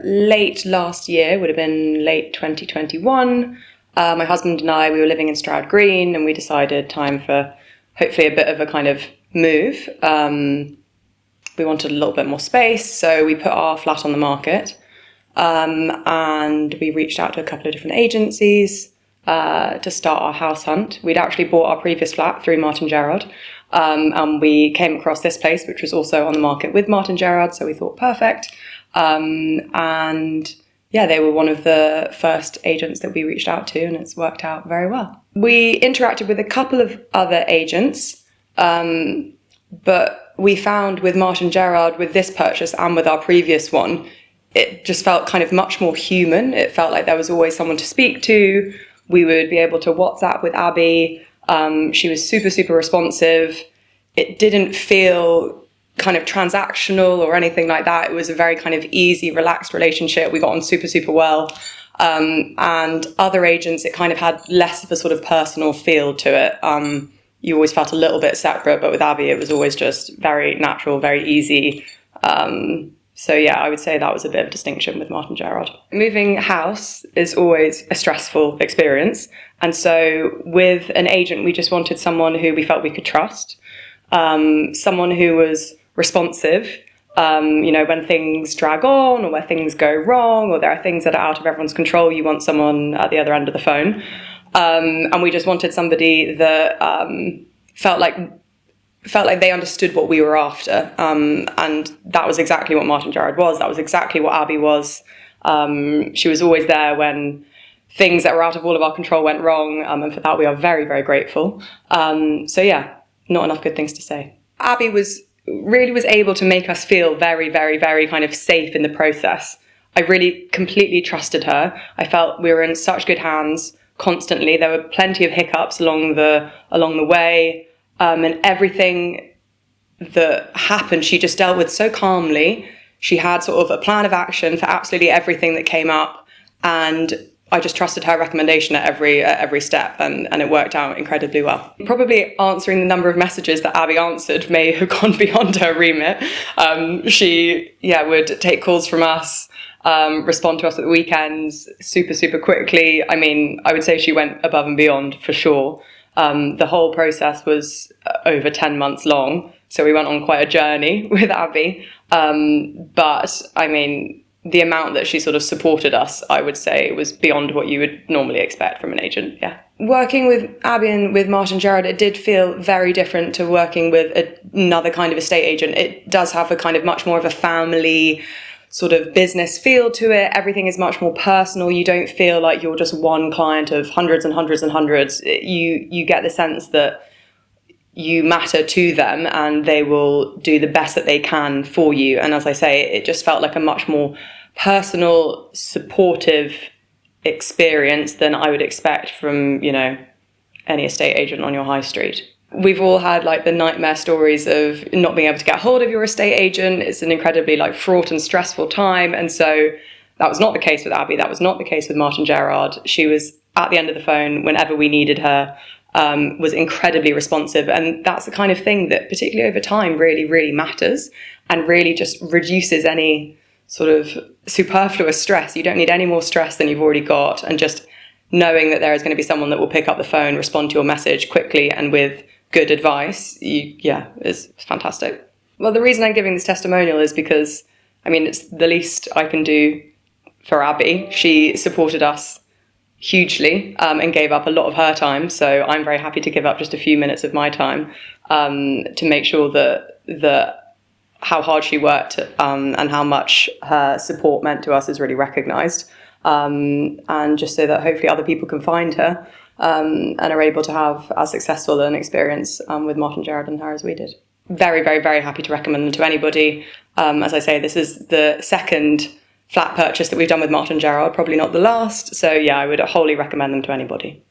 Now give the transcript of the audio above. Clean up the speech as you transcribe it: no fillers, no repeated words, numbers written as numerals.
late last year, would have been late 2021. My husband and I, we were living in Stroud Green, and we decided time for hopefully a bit of a kind of move. We wanted a little bit more space, so we put our flat on the market, and we reached out to a couple of different agencies to start our house hunt. We'd actually bought our previous flat through Martin Gerrard, and we came across this place, which was also on the market with Martin Gerrard, so we thought perfect. And yeah, they were one of the first agents that we reached out to, and it's worked out very well. We interacted with a couple of other agents, but we found with Martin Gerrard, with this purchase and with our previous one, it just felt kind of much more human. It felt like there was always someone to speak to. We would be able to WhatsApp with Abby. She was super, super responsive. It didn't feel kind of transactional or anything like that. It was a very kind of easy, relaxed relationship. We got on super, super well. And other agents, it kind of had less of a sort of personal feel to it. You always felt a little bit separate, but with Abby, it was always just very natural, very easy. So yeah, I would say that was a bit of a distinction with Martin Gerrard. Moving house is always a stressful experience. And so with an agent, we just wanted someone who we felt we could trust, someone who was responsive, when things drag on or where things go wrong or there are things that are out of everyone's control, you want someone at the other end of the phone. And we just wanted somebody that felt like they understood what we were after. And that was exactly what Martin Gerrard was. That was exactly what Abby was. She was always there when things that were out of all of our control went wrong. And for that, we are very, very grateful. So yeah, not enough good things to say. Abby was able to make us feel very, very, very kind of safe in the process. I really completely trusted her. I felt we were in such good hands constantly. There were plenty of hiccups along the way. And everything that happened, she just dealt with so calmly. She had sort of a plan of action for absolutely everything that came up. And I just trusted her recommendation at every step, and it worked out incredibly well. Probably answering the number of messages that Abby answered may have gone beyond her remit. She would take calls from us, respond to us at the weekends super, super quickly. I mean, I would say she went above and beyond for sure. The whole process was over 10 months long, so we went on quite a journey with Abby. But I mean, the amount that she sort of supported us, I would say, was beyond what you would normally expect from an agent, yeah. Working with Abby and with Martin Gerrard, it did feel very different to working with another kind of estate agent. It does have a kind of much more of a family sort of business feel to it. Everything is much more personal. You don't feel like you're just one client of hundreds and hundreds and hundreds. You get the sense that you matter to them and they will do the best that they can for you. And as I say, it just felt like a much more personal, supportive experience than I would expect from, any estate agent on your high street. We've all had like the nightmare stories of not being able to get hold of your estate agent. It's an incredibly like fraught and stressful time. And so that was not the case with Abby. That was not the case with Martin Gerrard. She was at the end of the phone whenever we needed her, was incredibly responsive. And that's the kind of thing that particularly over time really, really matters and really just reduces any sort of superfluous stress. You don't need any more stress than you've already got. And just knowing that there is going to be someone that will pick up the phone, respond to your message quickly and with good advice, is fantastic. Well, the reason I'm giving this testimonial is because, it's the least I can do for Abby. She supported us hugely and gave up a lot of her time. So I'm very happy to give up just a few minutes of my time to make sure that how hard she worked and how much her support meant to us is really recognised. And just so that hopefully other people can find her and are able to have as successful an experience with Martin Gerrard and her as we did. Very, very, very happy to recommend them to anybody. As I say, this is the second flat purchase that we've done with Martin Gerrard, probably not the last. So yeah, I would wholly recommend them to anybody.